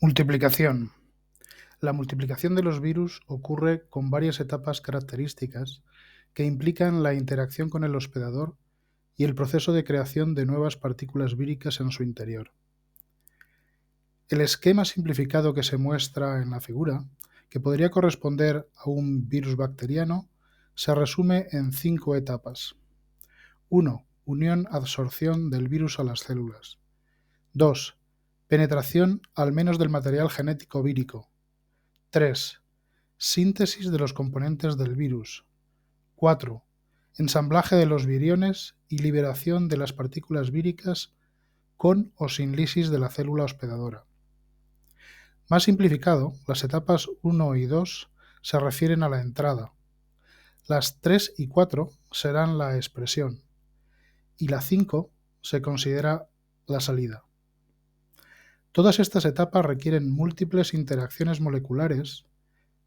Multiplicación. La multiplicación de los virus ocurre con varias etapas características que implican la interacción con el hospedador y el proceso de creación de nuevas partículas víricas en su interior. El esquema simplificado que se muestra en la figura, que podría corresponder a un virus bacteriano, se resume en 5 etapas. 1. Unión-absorción del virus a las células. 2. Penetración al menos del material genético vírico. 3. Síntesis de los componentes del virus. 4. Ensamblaje de los viriones y liberación de las partículas víricas con o sin lisis de la célula hospedadora. Más simplificado, las etapas 1 y 2 se refieren a la entrada. Las 3 y 4 serán la expresión y la 5 se considera la salida. Todas estas etapas requieren múltiples interacciones moleculares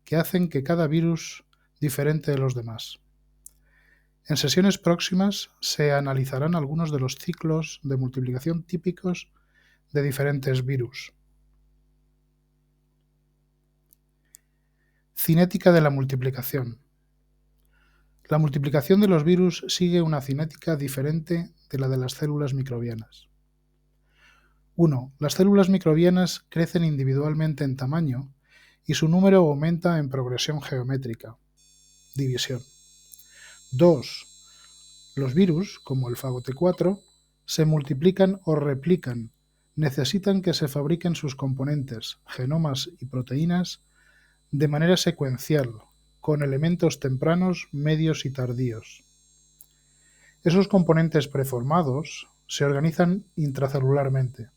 que hacen que cada virus diferente de los demás. En sesiones próximas se analizarán algunos de los ciclos de multiplicación típicos de diferentes virus. Cinética de la multiplicación. La multiplicación de los virus sigue una cinética diferente de la de las células microbianas. 1. Las células microbianas crecen individualmente en tamaño y su número aumenta en progresión geométrica. División. 2. Los virus, como el FAGOT4, se multiplican o replican. Necesitan que se fabriquen sus componentes, genomas y proteínas de manera secuencial, con elementos tempranos, medios y tardíos. Esos componentes preformados se organizan intracelularmente.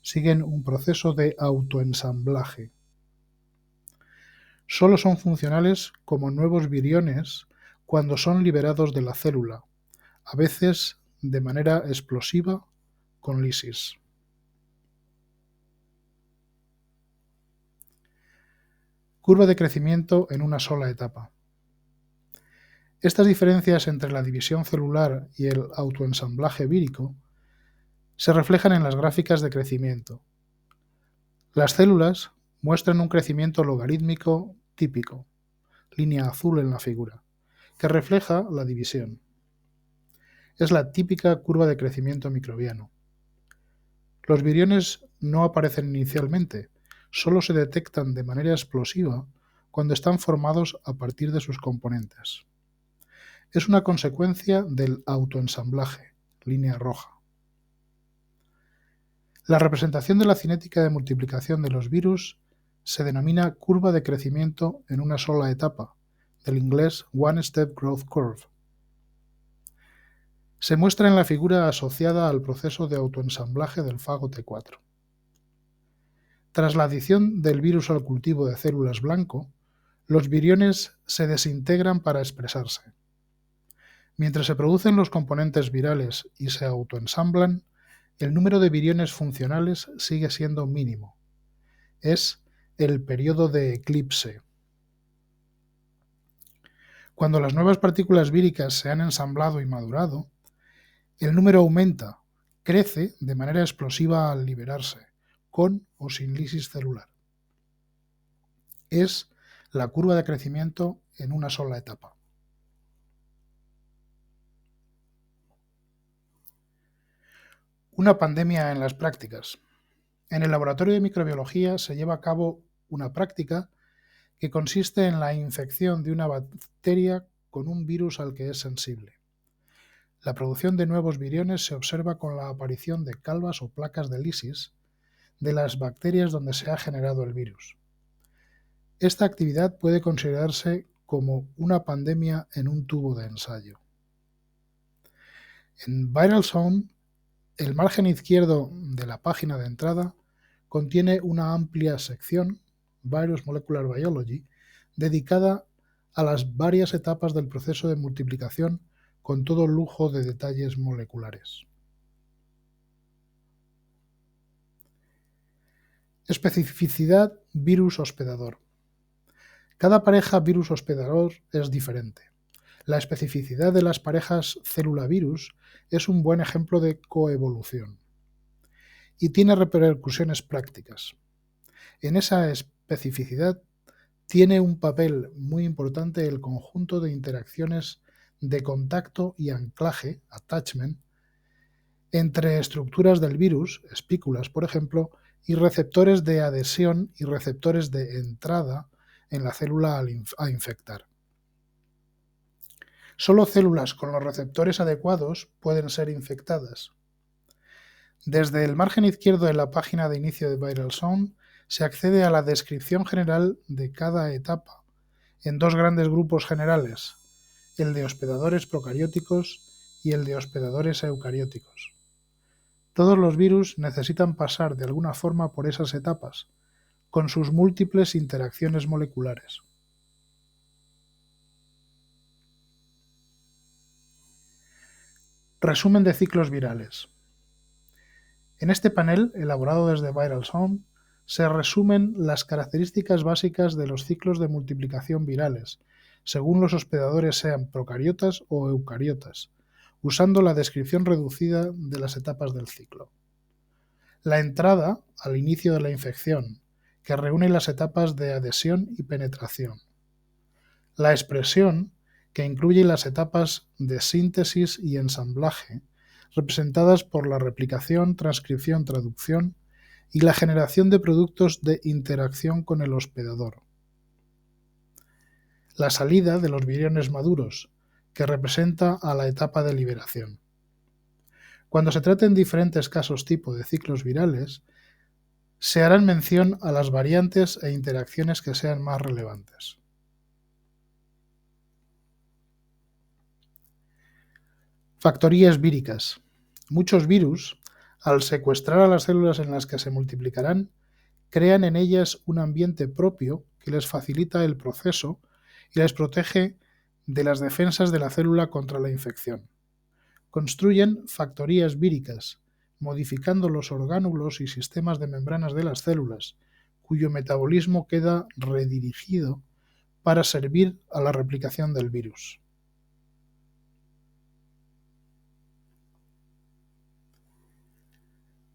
Siguen un proceso de autoensamblaje. Solo son funcionales como nuevos viriones cuando son liberados de la célula, a veces de manera explosiva con lisis. Curva de crecimiento en una sola etapa. Estas diferencias entre la división celular y el autoensamblaje vírico se reflejan en las gráficas de crecimiento. Las células muestran un crecimiento logarítmico típico, línea azul en la figura, que refleja la división. Es la típica curva de crecimiento microbiano. Los viriones no aparecen inicialmente, solo se detectan de manera explosiva cuando están formados a partir de sus componentes. Es una consecuencia del autoensamblaje, línea roja. La representación de la cinética de multiplicación de los virus se denomina curva de crecimiento en una sola etapa, del inglés One Step Growth Curve. Se muestra en la figura asociada al proceso de autoensamblaje del FAGOT4. Tras la adición del virus al cultivo de células blanco, los viriones se desintegran para expresarse. Mientras se producen los componentes virales y se autoensamblan, el número de viriones funcionales sigue siendo mínimo. Es el periodo de eclipse. Cuando las nuevas partículas víricas se han ensamblado y madurado, el número aumenta, crece de manera explosiva al liberarse, con o sin lisis celular. Es la curva de crecimiento en una sola etapa. Una pandemia en las prácticas. En el laboratorio de microbiología se lleva a cabo una práctica que consiste en la infección de una bacteria con un virus al que es sensible. La producción de nuevos viriones se observa con la aparición de calvas o placas de lisis de las bacterias donde se ha generado el virus. Esta actividad puede considerarse como una pandemia en un tubo de ensayo. En ViralZone, el margen izquierdo de la página de entrada contiene una amplia sección, Virus Molecular Biology, dedicada a las varias etapas del proceso de multiplicación con todo lujo de detalles moleculares. Especificidad virus hospedador. Cada pareja virus hospedador es diferente. La especificidad de las parejas célula-virus es un buen ejemplo de coevolución y tiene repercusiones prácticas. En esa especificidad tiene un papel muy importante el conjunto de interacciones de contacto y anclaje, attachment, entre estructuras del virus, espículas por ejemplo, y receptores de adhesión y receptores de entrada en la célula a infectar. Solo células con los receptores adecuados pueden ser infectadas. Desde el margen izquierdo de la página de inicio de ViralZone se accede a la descripción general de cada etapa en dos grandes grupos generales, el de hospedadores procarióticos y el de hospedadores eucarióticos. Todos los virus necesitan pasar de alguna forma por esas etapas, con sus múltiples interacciones moleculares. Resumen de ciclos virales. En este panel, elaborado desde ViralZone, se resumen las características básicas de los ciclos de multiplicación virales, según los hospedadores sean procariotas o eucariotas, usando la descripción reducida de las etapas del ciclo. La entrada al inicio de la infección, que reúne las etapas de adhesión y penetración. La expresión, que incluye las etapas de síntesis y ensamblaje, representadas por la replicación, transcripción, traducción y la generación de productos de interacción con el hospedador. La salida de los viriones maduros, que representa a la etapa de liberación. Cuando se traten diferentes casos tipo de ciclos virales, se harán mención a las variantes e interacciones que sean más relevantes. Factorías víricas. Muchos virus, al secuestrar a las células en las que se multiplicarán, crean en ellas un ambiente propio que les facilita el proceso y les protege de las defensas de la célula contra la infección. Construyen factorías víricas, modificando los orgánulos y sistemas de membranas de las células, cuyo metabolismo queda redirigido para servir a la replicación del virus.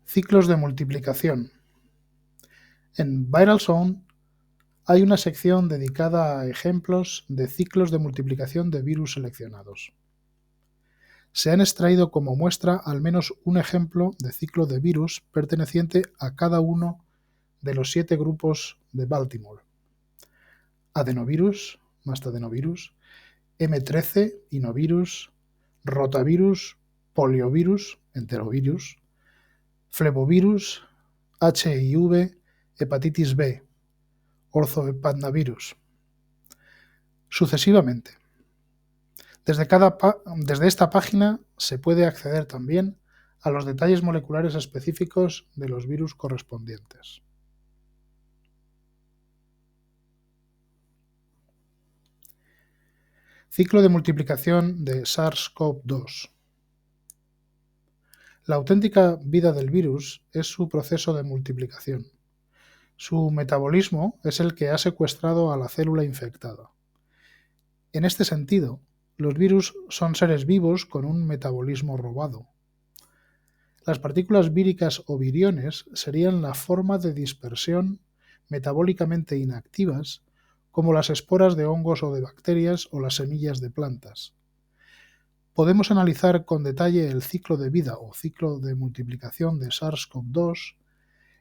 Ciclos de multiplicación. En ViralZone hay una sección dedicada a ejemplos de ciclos de multiplicación de virus seleccionados. Se han extraído como muestra al menos un ejemplo de ciclo de virus perteneciente a cada uno de los 7 grupos de Baltimore: adenovirus, mastadenovirus, M13, inovirus, rotavirus, poliovirus, enterovirus, flebovirus, HIV, hepatitis B, orzohepatnavirus. Sucesivamente. Desde esta página se puede acceder también a los detalles moleculares específicos de los virus correspondientes. Ciclo de multiplicación de SARS-CoV-2. La auténtica vida del virus es su proceso de multiplicación. Su metabolismo es el que ha secuestrado a la célula infectada. En este sentido, los virus son seres vivos con un metabolismo robado. Las partículas víricas o viriones serían la forma de dispersión metabólicamente inactivas, como las esporas de hongos o de bacterias o las semillas de plantas. Podemos analizar con detalle el ciclo de vida o ciclo de multiplicación de SARS-CoV-2,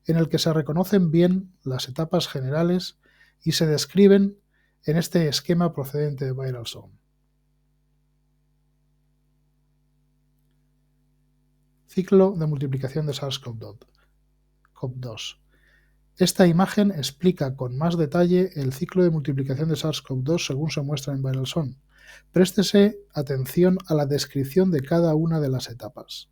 en el que se reconocen bien las etapas generales y se describen en este esquema procedente de ViralZone. Ciclo de multiplicación de SARS-CoV-2. Esta imagen explica con más detalle el ciclo de multiplicación de SARS-CoV-2 según se muestra en ViralZone. Préstese atención a la descripción de cada una de las etapas.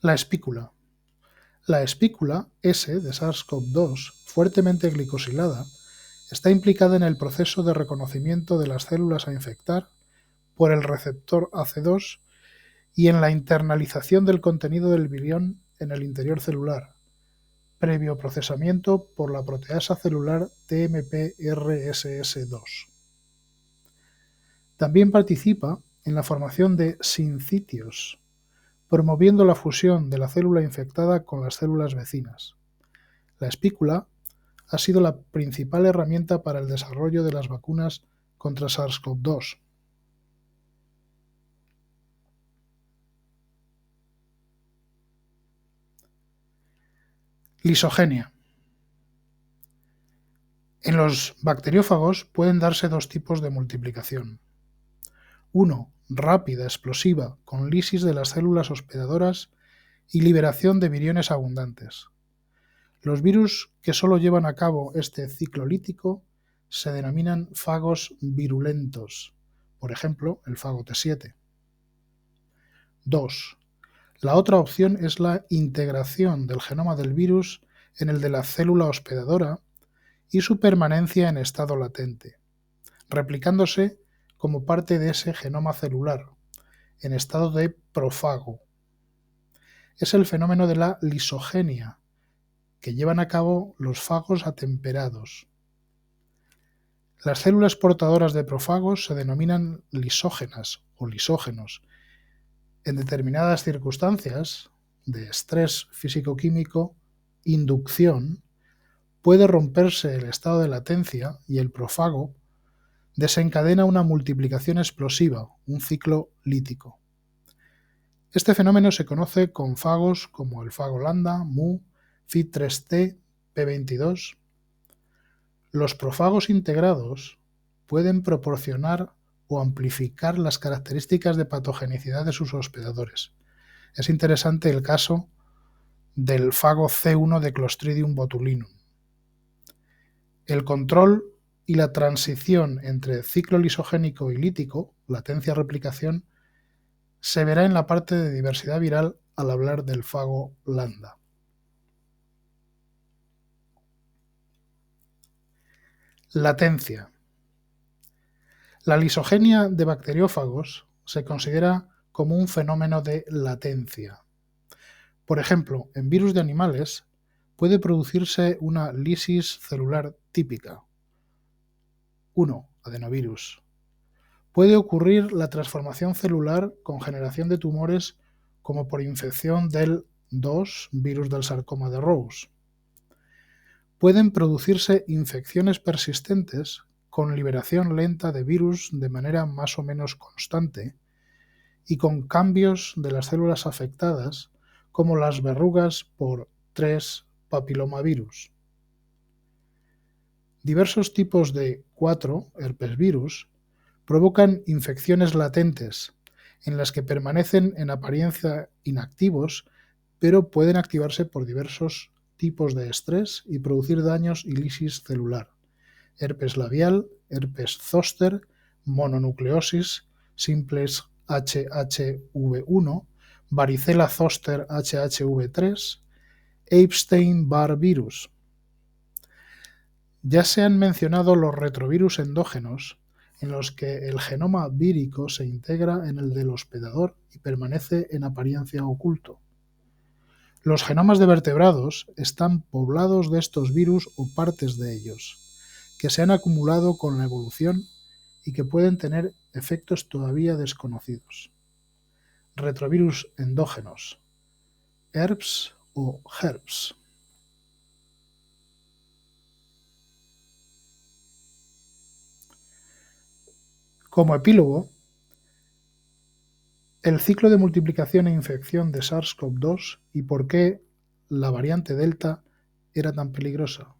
La espícula. La espícula S de SARS-CoV-2, fuertemente glicosilada, está implicada en el proceso de reconocimiento de las células a infectar por el receptor AC2 y en la internalización del contenido del virión en el interior celular, previo procesamiento por la proteasa celular TMPRSS2. También participa en la formación de sincitios, promoviendo la fusión de la célula infectada con las células vecinas. La espícula ha sido la principal herramienta para el desarrollo de las vacunas contra SARS-CoV-2. Lisogenia. En los bacteriófagos pueden darse dos tipos de multiplicación. Uno, rápida, explosiva, con lisis de las células hospedadoras y liberación de viriones abundantes. Los virus que solo llevan a cabo este ciclo lítico se denominan fagos virulentos, por ejemplo, el fago T7. 2. La otra opción es la integración del genoma del virus en el de la célula hospedadora y su permanencia en estado latente, replicándose como parte de ese genoma celular, en estado de profago. Es el fenómeno de la lisogenia, que llevan a cabo los fagos atemperados. Las células portadoras de profagos se denominan lisógenas o lisógenos. En determinadas circunstancias de estrés físico-químico, inducción, puede romperse el estado de latencia y el profago desencadena una multiplicación explosiva, un ciclo lítico. Este fenómeno se conoce con fagos como el fago lambda, mu, FIT3T, P22. Los profagos integrados pueden proporcionar o amplificar las características de patogenicidad de sus hospedadores. Es interesante el caso del fago C1 de Clostridium botulinum. El control y la transición entre ciclo lisogénico y lítico, latencia-replicación, se verá en la parte de diversidad viral al hablar del fago lambda. Latencia. La lisogenia de bacteriófagos se considera como un fenómeno de latencia. Por ejemplo, en virus de animales puede producirse una lisis celular típica. 1. Adenovirus. Puede ocurrir la transformación celular con generación de tumores como por infección del 2, virus del sarcoma de Rose. Pueden producirse infecciones persistentes con liberación lenta de virus de manera más o menos constante y con cambios de las células afectadas como las verrugas por 3 papilomavirus. Diversos tipos de 4 herpesvirus provocan infecciones latentes en las que permanecen en apariencia inactivos, pero pueden activarse por diversos tipos de estrés y producir daños y lisis celular. Herpes labial, herpes zóster, mononucleosis, simplex HHV1, varicela zoster HHV3, Epstein-Barr virus. Ya se han mencionado los retrovirus endógenos, en los que el genoma vírico se integra en el del hospedador y permanece en apariencia oculto. Los genomas de vertebrados están poblados de estos virus o partes de ellos, que se han acumulado con la evolución y que pueden tener efectos todavía desconocidos. Retrovirus endógenos, ERVs o HERVs. Como epílogo, el ciclo de multiplicación e infección de SARS-CoV-2 y por qué la variante Delta era tan peligrosa.